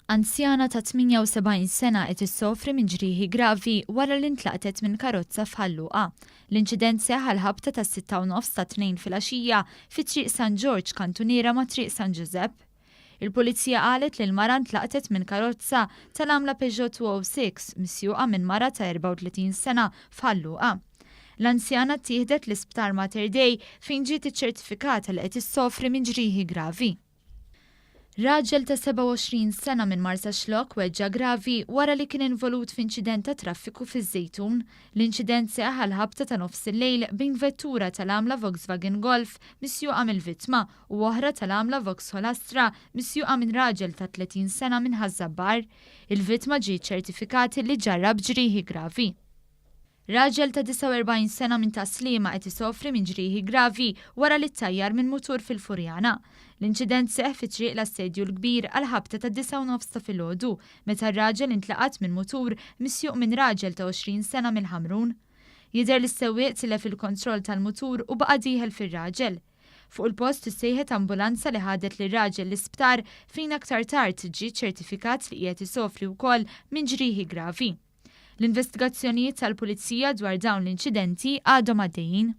Anzjana ta' 78 sena qed issofri minn ġrieħi gravi wara li ntlaqtet minn karozza f'Ħalluqa. L-inċident seħħ għal-ħabta ta' 6:30 ta' tnejn filgħaxija fi triq San George kantuniera ma' triq San Giuseppe. Il-pulizija qalet li l-mara ntlaqtet minn karozza tal-għamla Peugeot 206 misjuqa minn mara ta' 34 sena f'Ħalluqa. L-anzjana ttieħdet l-isptar Mater Dei fejn ġiet iċċertifikata li qed issofri minn ġrieħi gravi. Raġel ta' 27 sena minn Marsa Xlok weġġa gravi wara li kien involut f'inċident ta' traffiku fiż-Żejtun. L-inċident seħħ għal-ħabta ta' nofs il-lejl bejn vettura tal-għamla Volkswagen Golf misjuqa mill-vittma u oħra tal-għamla Vauxhall Astra misjuqa minn raġel ta' 30 sena minn Ħażabbar. Il-vittma ġie ċertifikati li ġarrab ġrieħi gravi. Raġel ta' 49 sena minn Taslima qed isofri minn ġrieħi gravi wara li ttajjar minn mutur fil-Furjana. L-inċident seħħ fi triq l-assedju l-kbir għal ħabta ta' 9:30 ta' filgħodu meta r-raġel intlaqat minn mutur misjuq minn raġel ta' 20 sena minn Ħamrun. Jidher li s-sewwieq tilef il-kontroll tal-mutur u baqa' dieħel fir-raġel. Fuq il-post issejħet ambulanza li ħadet lir-raġel l-isptar fejn aktar tard ġie ċertifikat li qiegħed isofri wkoll minn ġrieħi gravi. L-investigazzjonijiet tal-Pulizija dwar dawn l-inċidenti għadhom għaddejjin.